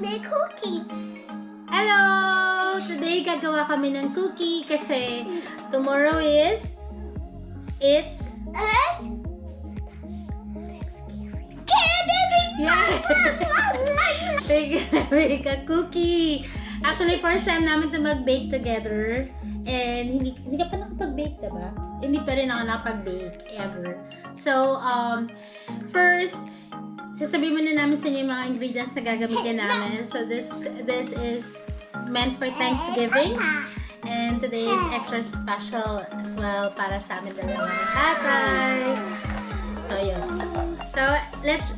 make cookie. Hello! Today gagawa kami ng cookie kasi tomorrow is it's yeah. We're gonna make a cookie. Actually, first time namin to mag-bake together. And hindi ka pa nakapag-bake, diba? Hindi pa rin ako nakapag-bake ever. So, first, sasabihin muna namin sa inyo yung mga ingredients na gagamitin namin. So, this is meant for Thanksgiving. And today is extra special as well para sa amin dalawa ng tatay. So, yun. So, let's,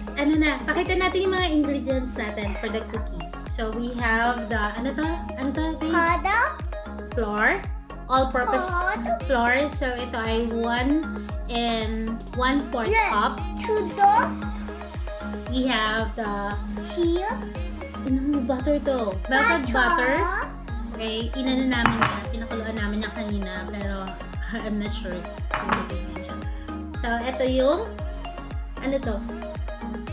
pakita natin yung mga ingredients natin for the cookie. So, we have the, ano to, flour. All-purpose flour. So, ito ay 1 and 1/4 cup. We have the Cheese. Butter to. Melted butter. Okay, inano namin yan. Pinakuluan namin yan kanina. Pero, I'm not sure kung nagiging siya. So, ito yung, ano to?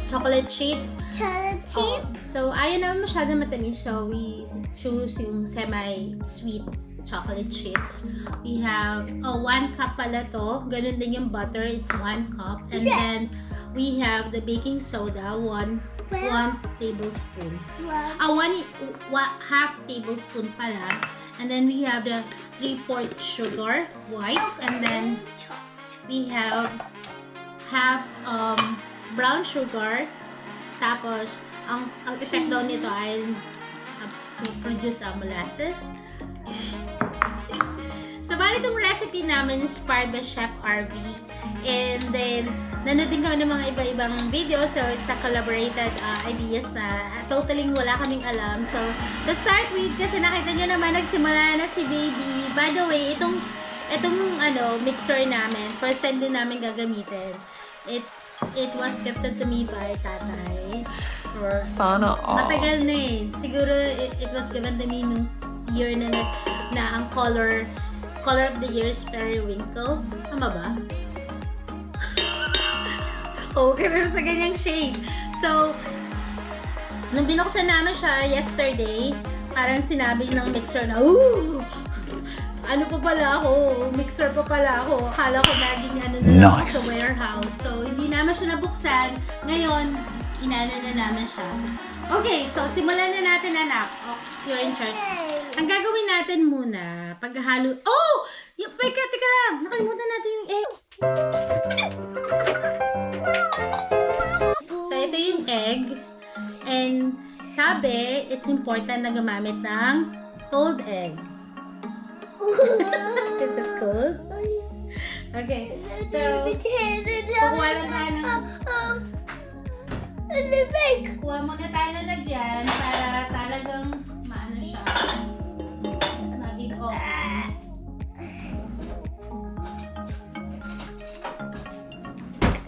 Chocolate chips. Chocolate chip. So, ayaw naman masyado matamis. So, we choose yung semi-sweet chocolate chips. We have 1 cup pala to. Ganun din yung butter. It's 1 cup. And then, we have the baking soda. 1 tablespoon. Half tablespoon pala. And then, we have the 3/4 sugar, white. And then, we have half brown sugar. Tapos, ang effect daw nito ay to produce molasses. So, bali itong recipe namin inspired by Chef RV. And then, nanood din kami ng mga iba-ibang video. So, it's a collaborated ideas na totally wala kaming alam. So, to start with, kasi nakita nyo naman, nagsimula na si Baby. By the way, itong mixer namin, first time din namin gagamitin. It was gifted to me by tatay. Sana all. Matagal na eh. Siguro, it was given to me nung year na ang color of the year is periwinkle. Tama ba? Okay, pero sa ganyang shade. So, nung binuksan namin siya yesterday, parang sinabi ng mixer na, ooh! Ano pa pala ako? Mixer pa pala ako. Akala ko naging na sa warehouse. So, hindi naman siya nabuksan. Ngayon, inana na namin siya. Okay, so simulan na natin, anak. Oh, you're in charge. Ang gagawin natin muna, paghahalo... Oh! Teka lang. Nakalimutan natin yung egg. So, ito yung egg. And, sabi, it's important na gumamit ng cold egg. Is it cold? Okay. So, kukuha lang tayo ng... Kuha muna tayo ng lagyan para talagang maano siya. Maging okay.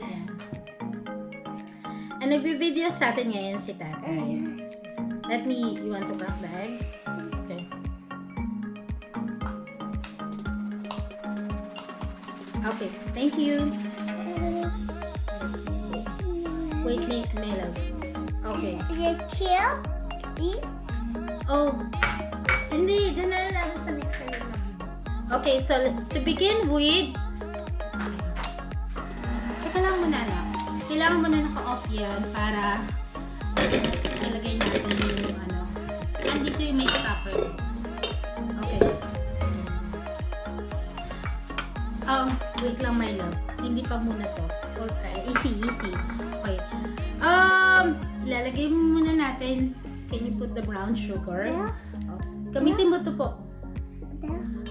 Ayan. Ang nagbe-video sa atin ngayon si tatay. You want to crack the egg? Okay. Okay, thank you. Wait, may love. Okay. Is it here? Oh, hindi. Diyan na lang sa mixer. Okay, so to begin with, teka lang muna lang. Kailangan mo na naka-off yan para ilagay natin yung andito yung may stopper. Okay. Wait lang, my love. Hindi pa muna to. Okay, easy. Okay. Lalagay mo muna natin. Can you put the brown sugar? Yeah. Oh. Gamitin mo to po.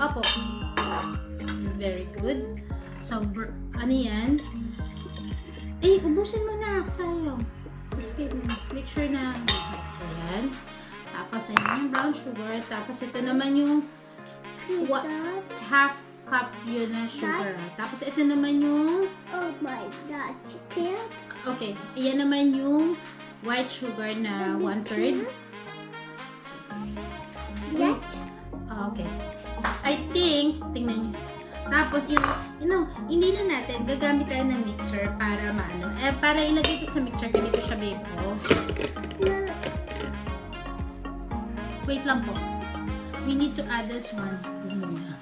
Opo. Very good. So, ano yan? Ubusin mo na. Sayang. Make sure na ayan. Tapos, ayan yung brown sugar. Tapos, ito naman yung half cup yun na sugar. Tapos, ito naman yung Oh my God, chicken. okay. Ayan naman yung white sugar na 1/3. Yes. Okay. I think, tingnan nyo. Tapos, hindi na natin, gagamit tayo ng mixer para para ilagay ito sa mixer, ganito siya, babe. Oh. wait lang po. We need to add this one muna.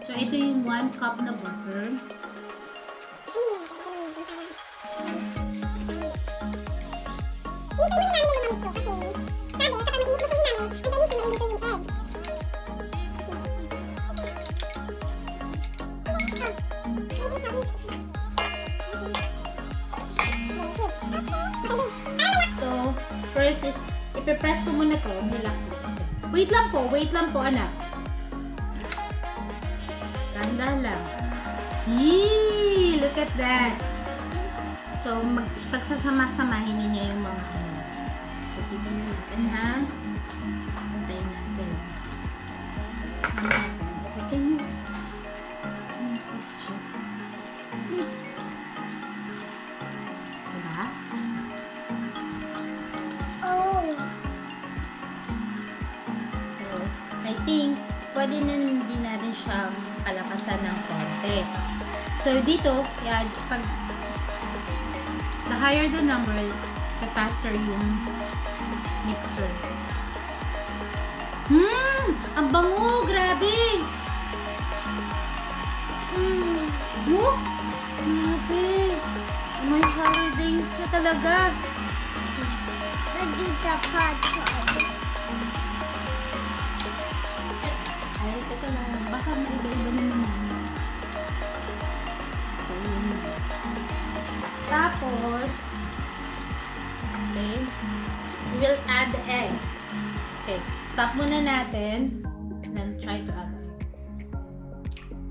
So, ito yung 1 cup na butter. So, first is, ipipress ko muna to. Nilak ko. Wait lang po, anak. Tanda lang. Yee! Look at that. So, pagsasama-samahin niya yung mga ano. So, tignan natin, ha? Antayin natin. Okay, can you? Please check. Wala? Oh. So, I think, pwede na hindi natin siyang palakasan ng konti. So, dito, yeah, pag the higher the number, the faster yung mixer. Ang bango! Grabe! Oh! Grabe! May holidays na talaga. Nagita pa ito. Ay, ito lang. Baka maiba-iba naman yan. So, yun. Tapos, okay, we will add the egg. Okay, stop muna natin. Then, try to add egg.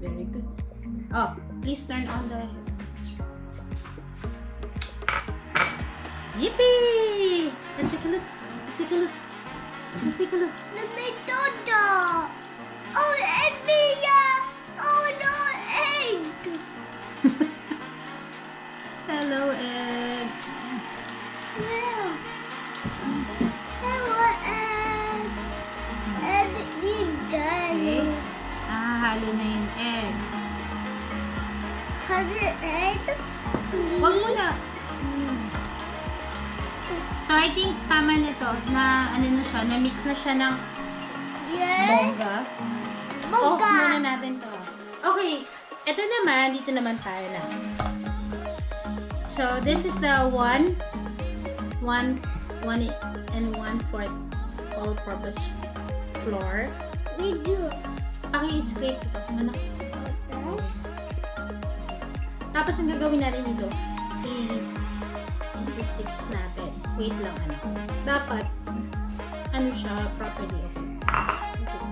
Very good. Oh, please turn on the mixer. Yippee! Let's take a look. Let's take a look. Let's take a look. Namitoto. Oh, Emia. Oh, no, egg. Hello, egg. Well, hello, egg. Egg eat Okay. daddy. Halo na yung egg. Has it egg? Wag mo na. So, I think tama na to na ano na siya, na-mix na siya ng Yes. bongga. Off Boga. muna natin to. Okay, ito naman, dito naman tayo na. So, this is the 1 and 1/4 all-purpose flour. We do. Paki-scrape ito. Anak. Okay. Tapos, ang gagawin natin dito is isisip natin. Wait lang, anak. Dapat, ano siya, properly. Isisip.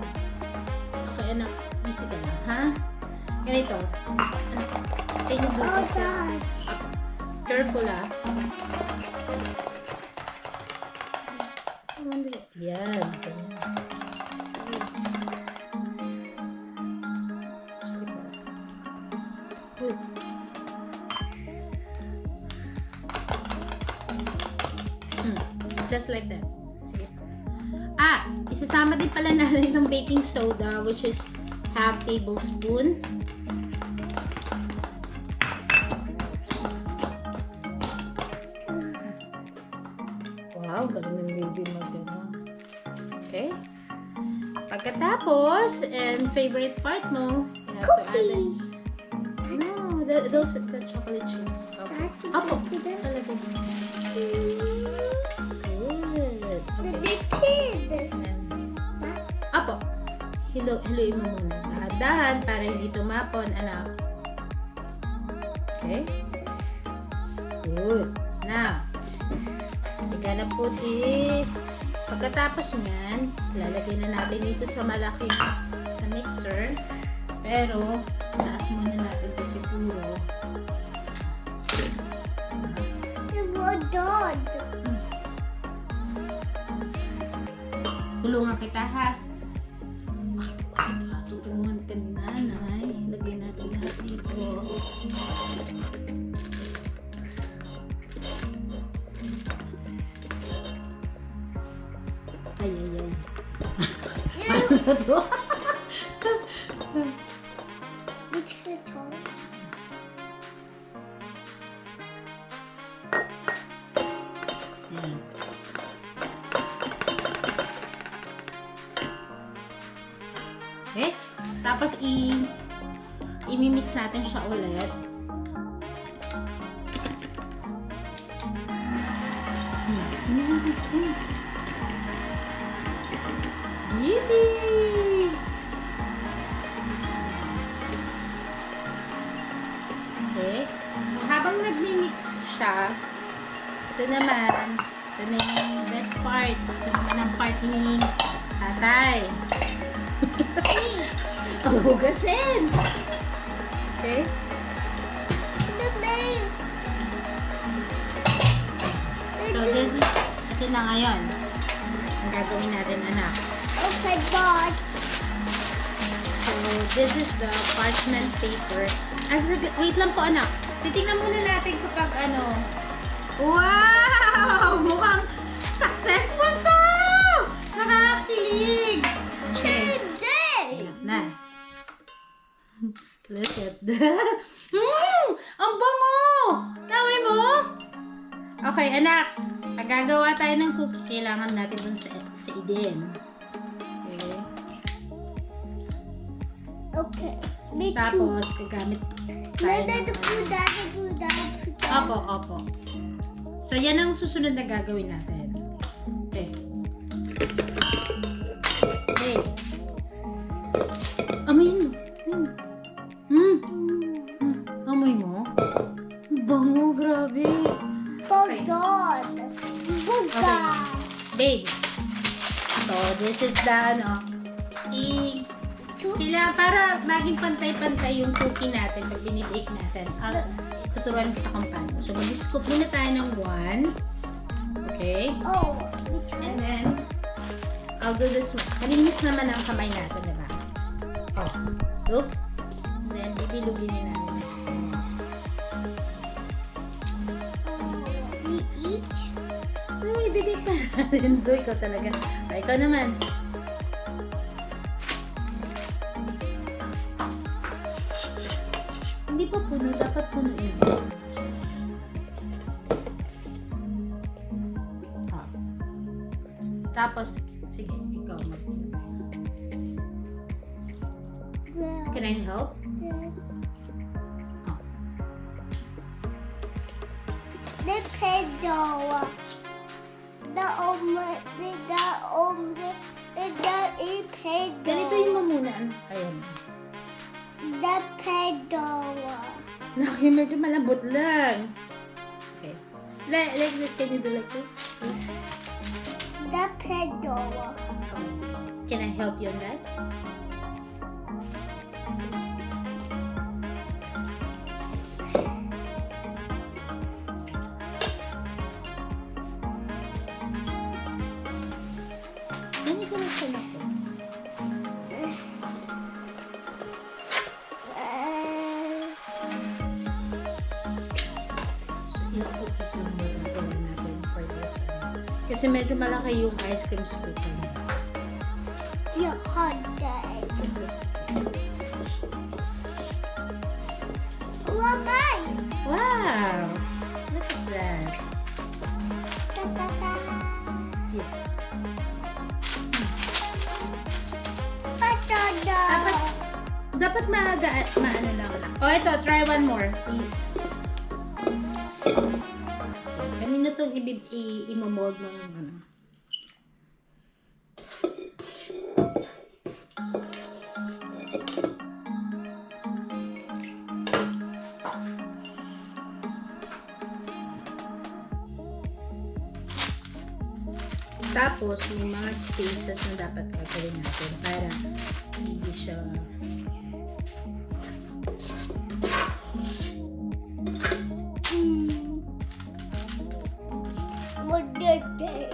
Okay, anak. Easy ka lang, ha? Ganito. Anak. Oh, gosh. Careful, ha? Yan. Good. Just like that. Sige. Isasama din pala natin ng baking soda, which is half tablespoon. Wow, galing ng baby mag-ano. Okay. Pagkatapos, and favorite part mo, you have to add it. Cookie. No, those are the chocolate chips. Okay. That's Apo, cookie. talaga. Good. The Okay. big kid. Apo, hiluin mo muna. Dahan-dahan para hindi tumapon, anak. Okay? Good. Now, we're gonna put it. Pagkatapos niyan, lalagay na natin dito sa malaking sa mixer. Pero, taas muna natin ito siguro. The dog. Tulungan kita, ha? Tutulungan ka ni nanay. Lagay natin lahat dito. Ay, ay, ay. Ano na to? Which guitar? Yan. Tapos i-mix natin siya ulit. Yippee! Okay. So, habang nagmi-mix siya, ito naman, ito na yung best part. Ito naman ang part ni tatay. Ang hugasin! Okay? The baby. So, ito na ngayon. Ang gagawin natin, anak. Okay, but So, this is the parchment paper. Wait lang po, anak. Titingnan muna natin kapag ano. Wow! Mukhang successful to! Nakakakilig! Okay. today. Na. Look at that. Ang bango! Naway mo? Okay, anak. Pag gagawa tayo ng cookie, kailangan natin dun sa Eden. Okay. Okay. Me too. Tapos, gagamit tayo ng... Opo, opo. So, yan ang susunod na gagawin natin. Okay. Okay. Amoy mo. Amoy mo? Bango, grabe. Okay. God. Okay. Babe. So, this is the, para maging pantay-pantay yung cookie natin pag binibake natin. Tuturuan kita kung paano. So, mag-scoop muna tayo ng 1. Okay? Oh, And then, I'll do this one. Malinis naman ang kamay natin, diba? Oh. Look. Then, bibilugin natin. we eat. Ay, bibig pa natin. Do, ikaw talaga. Ay, ikaw naman. Hindi pa puno. Dapat punuin. Ah. Tapos, sige, ikaw mag. Well, Can I help? yes. Oh. The pedal. The pedal. Ganito yung mamunaan. Ayan. The pedal. Naku, medyo malambot lang. Okay. Like this. Can you do like this? Please. The pedal. Can I help you on that? Ganito lang siya na po. Yung cookies lang muna gagawin natin for this. Kasi medyo malaki yung ice cream scoop. Your hot day. Who am I? Wow! Look at that. Ta ta ta. Yes. Patada. Dapat maano lang. Oh, ito. Try one more, please. Kanino itong i-mold ng ano? Tapos, may mga spaces na dapat gagawin natin para hindi siya What did they?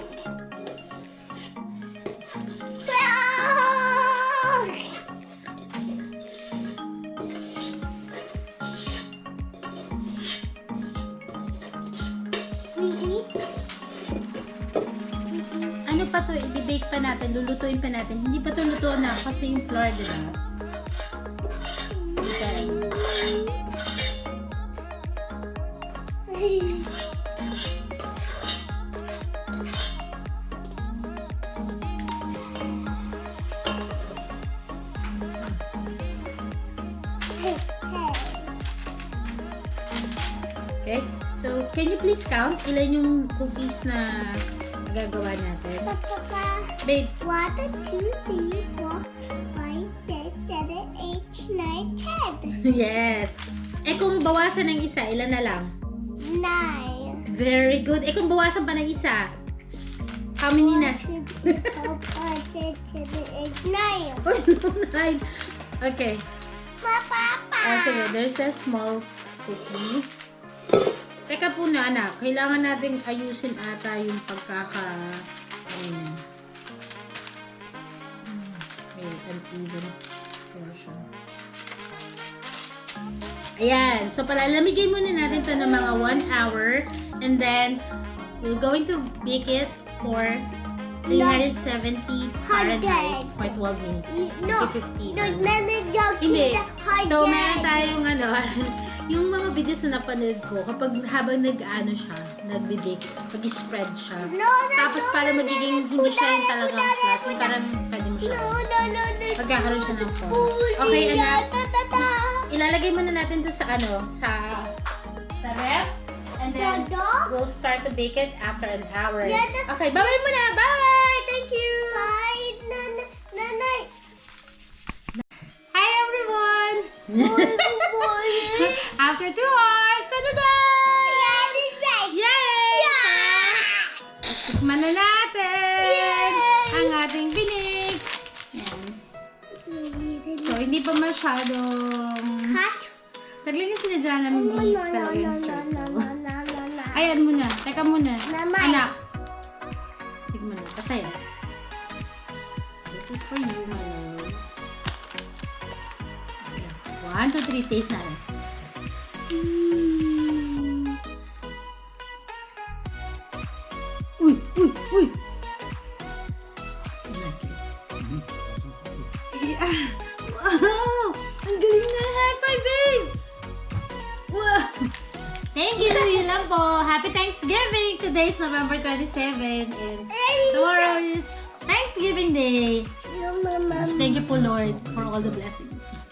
We eat. ano pa to, i-bake pa natin, lulutuin pa natin. Hindi pa to luto na kasi yung flour, diba? Okay. can you please count ilan yung cookies na gagawa natin? Babe, 1, 2, 3, 4, 5, 6, 7, 8, 9, 10. yes. Eh kung bawasan ng isa, ilan na lang? 9. Very good. Eh kung bawasan pa ng isa, how many na? 1, 2, 3, 4, 5, 6, 7, 8, 9. Oh, no, 9. Okay. Papa. Oh, sige, there's a small cookie. Teka po na, anak. Kailangan nating ayusin ata yung pagkaka... may uneven portion. Ayan. So, palalamigin muna natin ito ng mga 1 hour. And then, we're going to bake it for 370 Fahrenheit for 12 minutes. No. 50. No, Hindi. So, meron tayong yung mga videos na napanood ko, habang nag-ano siya, nagbe-bake, pag-spread siya. Tapos para magiging hindi siya yung talagang flat, yung parang pwedeng siya. Magkakaroon siya ng form. Okay, anak. Ilalagay muna natin to sa sa ref. And then, we'll start to bake it after an hour. Okay, bye-bye muna. Bye! Thank you! Hi, everyone! After 2 hours, ta-da-da! Yay! Tikman na natin ang ating binig. Yan. So, hindi pa masyadong... Taglagay sila dyan ng hindi talagang circle. Ayan muna. Teka muna. Anak. Tignan mo. Patay. This is for you, my love. 1, 2, 3. Taste natin. Uy! Uy! Uy! Wow! Ang galing na! High five, babe! Wow! Thank you! Yun lang po. Happy Thanksgiving! Today is November 27 and tomorrow is Thanksgiving Day. Thank you po, Lord, for all the blessings.